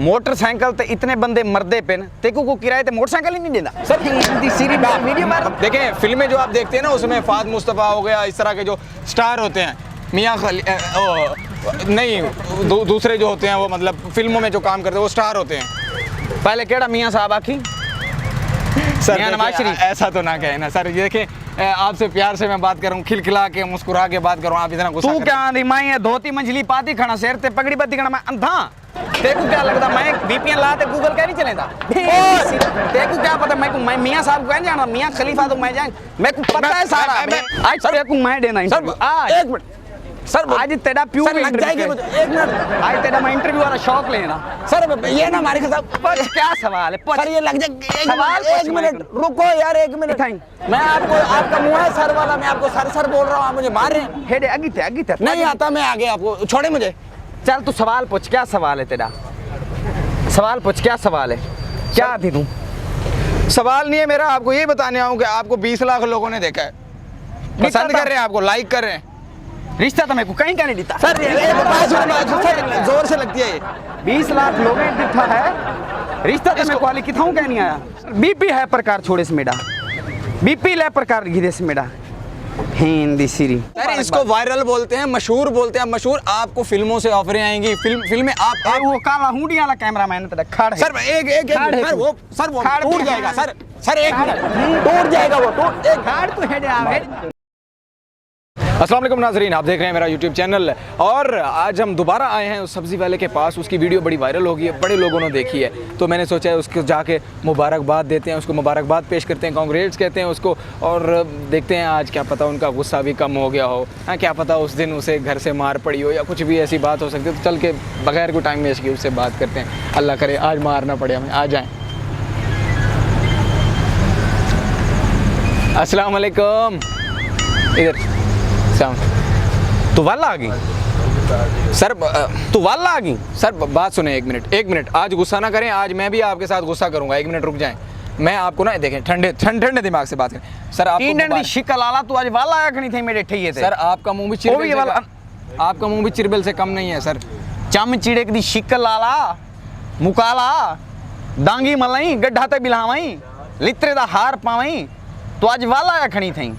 Motorcycle ते इतने बंदे मरदे पेन तेको को किराए ते मोटरसाइकिल ही नहीं देता सर। वीडियो देखें फिल्में जो आप देखते हैं ना उसमें फाद मुस्तफ़ा हो गया, इस तरह के जो स्टार होते हैं, मियाँ नहीं दूसरे जो होते हैं वो मतलब फिल्मों में जो काम करते हैं वो स्टार होते हैं। पहले केड़ा मियाँ साहब आखी सर नवाज शरीफ। ऐसा तो ना कहे ना सर, ये देखें आपसे प्यार से मैं बात कर रहा हूँ, खिलखिला के मुस्कुरा के बात कर रहा हूँ, आप इतना गुस्सा तू क्या आंधी मैं धोती मंझली पाती खड़ा शेर ते पगड़ी बत्ती खड़ा मैं अंधा। तेको क्या लगता मैं वीपीएन लाते गूगल क्या नहीं चलेगा? तेको क्या पता मैं मियाँ साहब को जाना, मियाँ खलीफा तो मैं जान, मेरे को पता है सारा। आज तेको मैं देना इंटरव्यू। एक मिनट सर, आज तेरा प्योर लग जाएगी मुझे, एक मिनट आज तेरा मैं इंटरव्यू वाला शौक लेना सर। ये ना हमारे साथ क्या सवाल है सर, ये लग जाए सवाल एक मिनट रुको यार, एक मिनट। मैं आपको, आपका मुंह है सर वाला, मैं आपको सर सर बोल रहा हूँ, आप मुझे मार रहे हैं। हेडे आगे नहीं आता, मैं आगे आपको छोड़े मुझे। चल तू सवाल पूछ, क्या सवाल है तेरा? सवाल पूछ, क्या सवाल है? क्या थी तू? सवाल नहीं है मेरा, आपको ये बताने आऊँ कि आपको 20 लाख लोगों ने देखा है, पसंद कर रहे हैं, आपको लाइक कर रहे हैं। रिश्ता तो मेरे को कहीं का नहीं दिता सर, जोर से लगती है ये। 20 लाख लोगों ने दिखा है, रिश्ता तो मेरे को वाली किथाऊं कह नहीं आया। बीपी है प्रकार छोड़े से मेरा, बीपी ले प्रकार गिरे से मेरा हिंदी सीरी। सर इसको वायरल बोलते हैं, मशहूर बोलते हैं, मशहूर। आपको फिल्मों से ऑफरें आएंगी, फिल्में आप वो काला हुंडी वाला कैमरामैन तेरा खड़ है। सर एक सर वो टूट जाएगा सर एक मिनट टूट जाएगा वो, टूट एक खड़ तो हेडे आवे। अस्सलाम वालेकुम नाज़रीन, आप देख रहे हैं मेरा यूट्यूब चैनल। और आज हम दोबारा आए हैं उस सब्ज़ी वाले के पास। उसकी वीडियो बड़ी वायरल हो गई है, बड़े लोगों ने देखी है, तो मैंने सोचा है उसको जाके मुबारकबाद देते हैं, उसको मुबारकबाद पेश करते हैं, कांग्रेट्स कहते हैं उसको। और देखते हैं आज क्या पता उनका गुस्सा भी कम हो गया हो, हाँ क्या पता उस दिन उसे घर से मार पड़ी हो या कुछ भी ऐसी बात हो सकती है। तो चल के बगैर कोई टाइम वेस्ट किए उससे बात करते हैं। अल्लाह करे आज मारना पड़े हमें। आ जाएँ। अस्सलाम वालेकुम। इधर तू वाला आ गई सर, तू वाला आ गई सर। बात सुने, एक मिनट आज गुस्सा ना करें, आज मैं भी आपके साथ गुस्सा करूंगा। एक मिनट रुक जाएं, मैं आपको ना देखें ठंडे दिमाग से बात करें। सर आपको शिकल आला तू आज वाला आया खनी थे मेरे ठइये थे। सर आपका मुंह भी चिरबिल से कम नहीं है सर। चम चिड़े दी शिकल आला मुकाला डांगी मलई गड्ढा ते बिलावई लित्रे दा हार पावई तो आज वाला आया खनी थई।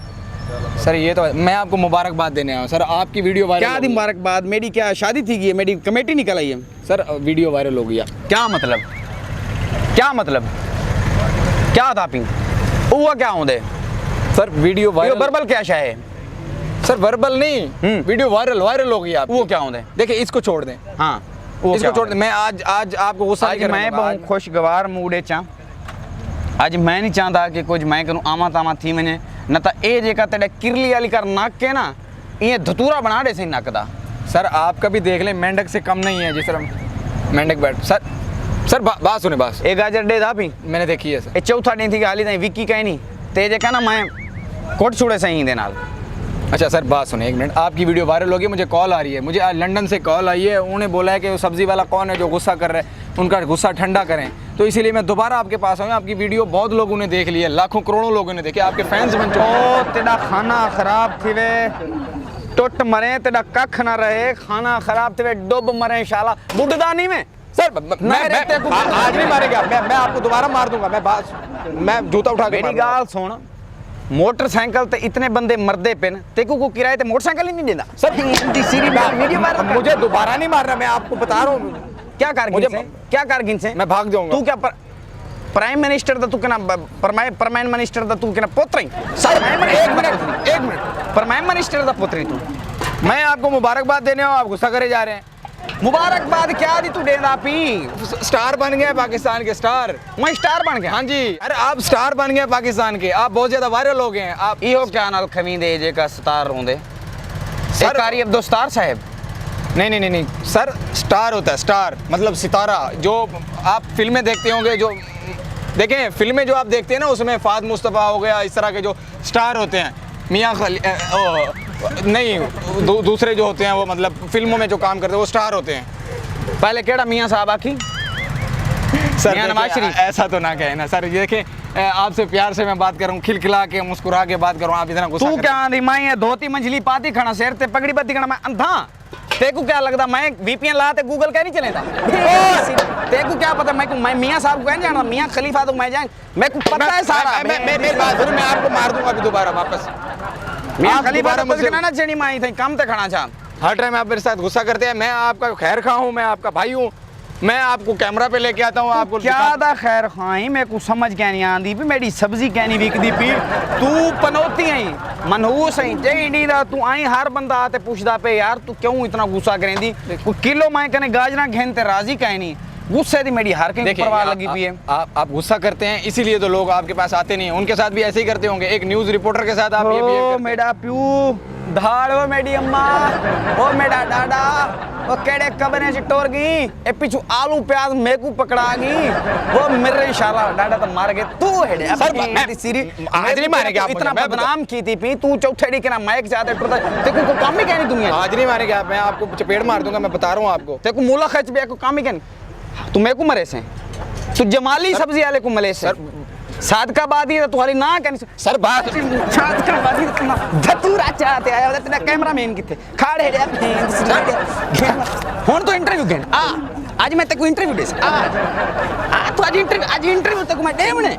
सर ये तो मैं आपको मुबारकबाद देने आया हूँ सर। आपकी वीडियो वायरल क्या दी मुबारकबाद? मेरी क्या शादी थी की? मेरी कमेटी निकल आई है सर, वीडियो वायरल हो गया। क्या मतलब? क्या था पिंग हुआ क्या होंदे सर? वीडियो वायरल वर्बल क्या शाय है सर? वर्बल नहीं, वीडियो वायरल हो गई। आप वो क्या होंदे? देखिए इसको छोड़ दें। हाँ इसको छोड़ दें। मैं आज आपको गुस्सा नहीं मैं बहुत खुशगवार मूड चा। आज मैं नहीं चाहता कि कुछ मैं करूँ आमा तामा थी मैंने न तो ए जेका तेरे किरली वाली कर नाक के ना ये धतूरा बना दे सही नाक दा। सर आपका भी देख लें, मेंढक से कम नहीं है जिस तरह मेंढक बैठ। सर बात सुने, बात एक गाजर दे दा भी मैंने देखी है सर। ए चौथा दिन थी हाली ताई विक्की कहीं नहीं ते जेका ना मैं कोट छुड़े सही दे नाल। अच्छा सर बात सुने, एक मिनट। आपकी वीडियो वायरल होगी, मुझे कॉल आ रही है, मुझे आज लंदन से कॉल आई है। उन्होंने बोला है कि वो सब्ज़ी वाला कौन है जो गुस्सा कर रहा है, उनका गुस्सा ठंडा करें। तो इसीलिए मैं दोबारा आपके पास आऊँ। आपकी वीडियो बहुत लोगों ने देख ली है, लाखों करोड़ों लोगों ने देखे, आपके फैंस बन चुके हैं। तेरा खाना खराब थी वे टुट मरे, तेरा कख ना रहे, खाना खराब थे वे डुब मरे शाला बुढ़दा नहीं में। सर आज नहीं मारेगा, मैं आपको दोबारा मार दूंगा। मैं जूता उठा के मेरी गाल सुन, मोटरसाइकिल ते इतने बंदे मरदे पेन तेको को किराए ते मोटरसाइकिल ही नहीं देता सर। वीडियो मुझे दोबारा नहीं मारना, मैं आपको बता रहा हूँ। क्या कारगिन से मैं भाग जाऊंगा। तू क्या प्राइम मिनिस्टर दा तू कहना प्राइम मिनिस्टर दा तू कहना पुत्र सर? एक मिनट प्राइम मिनिस्टर दा पुत्री तू। मैं आपको मुबारकबाद देने हूँ, आप गुस्सा करे जा रहे हैं। मुबारकबाद क्या दी तू देना पी? स्टार बन गए पाकिस्तान के, स्टार। मैं स्टार बन गया? हाँ जी, अरे आप स्टार बन गए पाकिस्तान के, आप बहुत ज्यादा वायरल हो गए हैं। आप इहो क्या नाल खमीदे जे का स्टार होंदे सरकारी अब्दुल स्टार साहब? नहीं सर, स्टार होता है, स्टार मतलब सितारा। जो आप फिल्में देखते होंगे, जो देखें फिल्में जो आप देखते हैं ना उसमें फाद मुस्तफ़ा हो गया, इस तरह के जो स्टार होते हैं, मियाँ नहीं दूसरे जो होते हैं वो मतलब फिल्मों में जो काम करते हैं वो स्टार होते हैं। पहले केड़ा मियाँ साहब आखी सर नवाज शरीफ। ऐसा तो ना कहे ना सर, ये देखें आपसे प्यार से मैं बात कर रहा हूँ, खिलखिला के मुस्कुरा के बात कर रहा हूँ, आप इतना गुस्सा तू क्या आंधी मैं धोती मंझली पाती खड़ा शेर ते पगड़ी बत्ती खड़ा मैं अंधा। तेको क्या लगता मैं वीपीएन लाते गूगल क्या नहीं चलेगा? तेको क्या पता मैं मियां साहब को कहने जाना, मियां खलीफा तो मैं जाए, मेरे को पता है सारा। मेरी बात सुनो, मैं आपको मार दूंगा अभी दोबारा वापस। मियां आप खलीफा दोबारा तो मुझसे- कुछ ना चढ़ी माई थे, काम ते खाना चाह। हर टाइम आप मेरे साथ गुस्सा करते हैं। मैं आपका खैर खा हूँ, मैं आपका भाई हूँ, मैं आपको कैमरा पे लेके आता हूँ, आपको क्या दा खैर खाई, मेरे को समझ क्या नहीं आंदी भी मेरी सब्जी क्या नहीं विकदी पी। तू पनौती आई मनहूस आई जेडी दा, तू आई हर बंदा आते पूछदा पे यार तू क्यों इतना गुस्सा करेंदी, कोई किलो मैं कने गाजरा घेनते राजी काहे नहीं, गुस्से दी मेरी हर कहीं देखिए, परवाह लगी पी है। आप गुस्सा करते हैं, इसीलिए तो लोग आपके पास आते नहीं हैं। उनके साथ भी ऐसे ही करते होंगे, एक न्यूज़ रिपोर्टर के साथ आप ये behave ओ करते हैं। मेरा प्यू धाड़, ओ मेरी अम्मा, ओ मेरा डाडा, ओ केड़े कबने च टोर गई, ए पिछू आलू प्याज मेकू पकड़ा गई, वो मेरे इंशाल्लाह डाडा तो मार गए तू हेडे। सर, मैं- सीरी आज नहीं मारेंगे आप इतना मुझे, मैं बदनाम की थी पी, तू चौथे डी के ना माइक जाते टुरता, तेको को काम ही कहनी दुनिया, आज नहीं मारेंगे आप, मैं आपको चपेट मार दूंगा, मैं बता रहा हूँ आपको। तेको मूला खच बे को काम ही कहनी, तू मेकू मरे से, तू जमाली सब्जी वाले को मले से, सादका बादी तो तुम्हारी ना कहनी सर बात सादका बादी तो ना धतूरा चाहते आया होता तेरा कैमरामैन किथे खाड़े रे हुन तो इंटरव्यू घेन आ आज मैं तेको इंटरव्यू दे आ तू आज इंटरव्यू तेको मैं देवने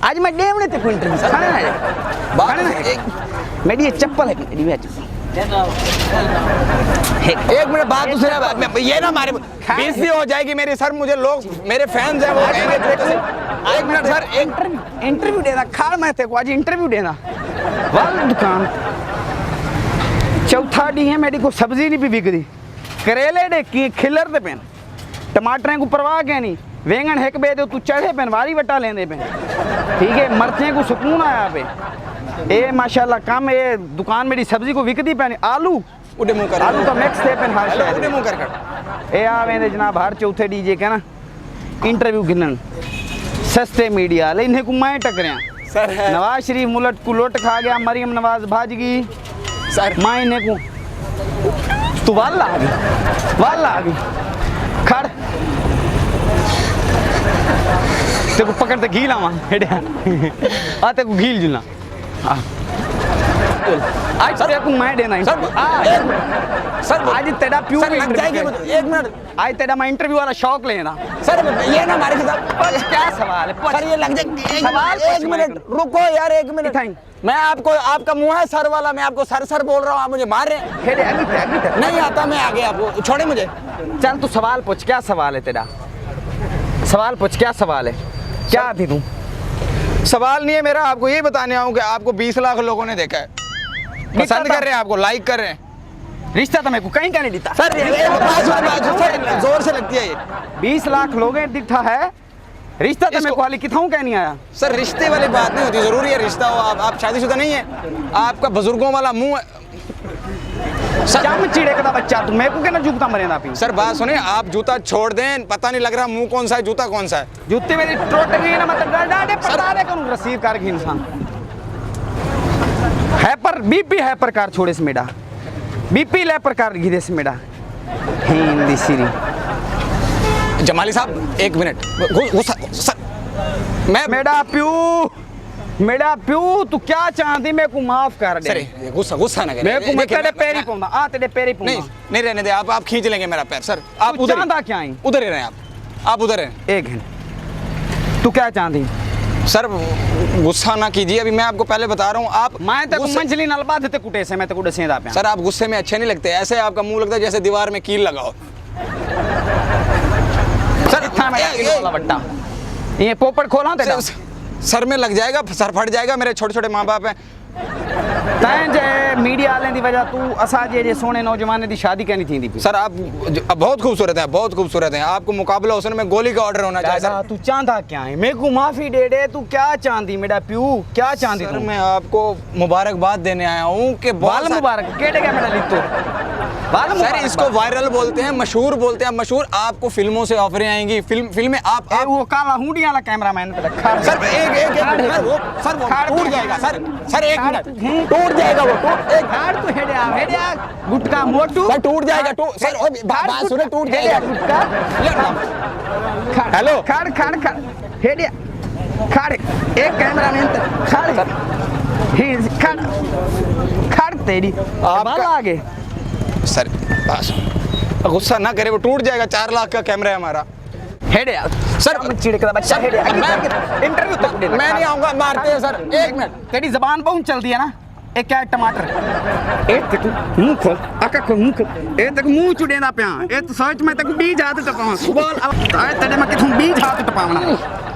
आज मैं देवने तेको इंटरव्यू खाने ना बात एक मेरी ये चप्पल है मेरी मैच एक मिनट बात दूसरे ये ना मारे बेइज्जती हो जाएगी मेरी सर, मुझे लोग मेरे फैंस हैं वो कहेंगे एक मिनट सर, एक इंटरव्यू देना खाड़ मैं तेको आज इंटरव्यू देना वाल दुकान चौथा डी है मेरी को सब्जी नहीं भी बिकदी, करेले डे की खिलर दे पेन, टमाटर को परवाह क्या नहीं, वेंगन हेक बे दे तू चढ़े पेन वारी वटा लेंदे पेन, ठीक है मरचे को सुकून आया पे ए माशाल्लाह काम ये दुकान मेरी सब्जी को विकदी पेन, आलू उड़े मुंह कर, आलू तो मिक्स थे पेन हर उड़े शायद मुंह कर ए आ वेंदे जनाब हर चौथे डीजे के ना इंटरव्यू गिनन सस्ते मीडिया ले इन्हें को मैं टकरिया सर नवाज शरीफ मुलट को लोट खा गया, मरियम नवाज भाज गई सर माँ इन्हें को तू वाला आ गई खड़ तेको पकड़ ते घील आवा हेडया आ तेको घील जुलना आज तेरे को मैं देना सर आज तेरा प्यूर सर लग जाएगी एक मिनट, आज तेरा मैं इंटरव्यू वाला शौक लेना सर ये ना मारे साहब, क्या सवाल है सर ये लग जाएगी सवाल एक मिनट रुको यार, एक मिनट मैं आपको, आपका मुंह है सर वाला, मैं आपको सर बोल रहा हूँ, आप मुझे मार रहे हैं। हेडे अभी तक नहीं आता, मैं आगे आपको छोड़े मुझे। चल तू सवाल पूछ, क्या सवाल है तेरा, सवाल पूछ क्या सवाल है, क्या थी तू? सवाल नहीं है मेरा, आपको ये बताने आऊँ कि आपको 20 लाख लोगों ने देखा है, पसंद कर रहे हैं, आपको लाइक कर रहे हैं। रिश्ता तो मेरे को कहीं का नहीं दिखता सर जोर से लगती है ये 20 लाख लोग दिखता है, रिश्ता तो मेरे को हाली किथाऊं क्या नहीं आया। सर, रिश्ते वाली बात नहीं होती, जरूरी है रिश्ता हो, आप शादीशुदा नहीं है, आपका बुजुर्गों वाला मुंह है। जम चिड़े का बच्चा तू मेरे को क्या ना जूता मरेना पी। सर बात सुने, आप जूता छोड़ दें, पता नहीं लग रहा मुंह कौन सा है, जूता कौन सा है। जूते मेरी टूट गई ना, मतलब डाडे पटारे करूं रसीव कर गई इंसान है पर बीपी है प्रकार छोड़े से मेरा बीपी ले प्रकार घिरे से मेरा हिंदी सीरी जमाली साहब एक मिनट, सर मैं मेरा प्यू तू क्या चाहती मेरे को माफ कर दे। सर गुस्सा ना करें, मेरे को मैं तेरे पैरी पाऊंगा, आ तेरे पैरी नहीं पाऊंगा। नहीं रहने दे, आप खींच लेंगे मेरा पैर। सर आप तू उधर चाहता क्या है? उधर ही रहें, आप उधर हैं। एक है तू क्या चाहती? सर गुस्सा ना कीजिए, अभी मैं आपको पहले बता रहा हूँ। आप मैं तेको मंजली नलबा देते कुटे से मैं तेको डसेदा पे। सर आप गुस्से में अच्छे नहीं लगते, ऐसे आपका मुंह लगता है जैसे दीवार में कील लगाओ। सर इतना मैं कील वाला बट्टा ये पोपट खोला तेरा सर में लग जाएगा, सर फट जाएगा। मेरे छोटे छोटे माँ बाप हैं। तैं जे मीडिया वाले दी वजह तू असा जे सोने नौजवान दी शादी कहनी थी थी। सर आप बहुत खूबसूरत हैं, बहुत खूबसूरत हैं। आपको मुकाबला हुस्न में गोली का ऑर्डर होना चाहिए। सर तू चाहता क्या है? मेरे को माफी दे दे, तू क्या चाहती मेरा प्यू, क्या चाहती? सर मैं आपको मुबारकबाद देने आया हूँ कि बाल मुबारक केड़े क्या मेरा लिख तो सर इसको वायरल बोलते हैं, मशहूर बोलते हैं। मशहूर आपको फिल्मों से ऑफरें आएंगी, फिल्में आप वो काला हुंडी वाला कैमरामैन पे रखा। सर एक वो टूट जाएगा। सर एक मिनट, टूट जाएगा वो, एक खाड़ तो हेड़िया गुटका मोटू सर टूट जाएगा। सर बात सुने, टूट जाएगा गुटका। हेलो खाड़ खाड़ खाड़ हेड़िया खाड़ एक कैमरामैन खाड़ खाड़ खाड़ तेरी आप आगे। सर बस गुस्सा ना करे, वो टूट जाएगा। 4 लाख का कैमरा है हमारा। हेड यार सर चिड़कदा बच्चा हेड इंटरव्यू तक दे मैं नहीं आऊंगा, मारते हैं सर। एक मिनट, तेरी जबान बहुत चलती है ना। एक क्या है टमाटर ए तक मुंह खोल आका खोल मुंह खोल ए तक मुंह चुड़ेंदा पिया ए तू सोच मैं तक बीज हाथ टपावां बोल आए तेरे मैं किथों बीज हाथ टपावना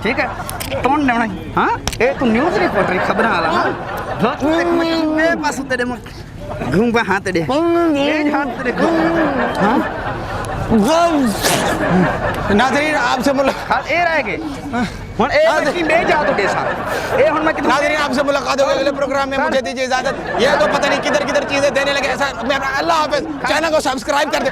ठीक है टोन लेवना हां ए तू न्यूज़ रिपोर्टर खबर आला हां ए पास तेरे मैं घूम बा हाथ तेरे बीज हाथ तेरे हां नाजरीन आपसे मुलाकात ए रह गए हुन ए बच्ची बे जा तो देसा ए हुन मैं किथों नाजरीन आपसे मुलाकात होगी अगले प्रोग्राम में। मुझे दीजिए इजाजत। ये तो पता नहीं किधर किधर चीजें देने लगे ऐसा। अल्लाह हाफिज। चैनल को सब्सक्राइब कर दे।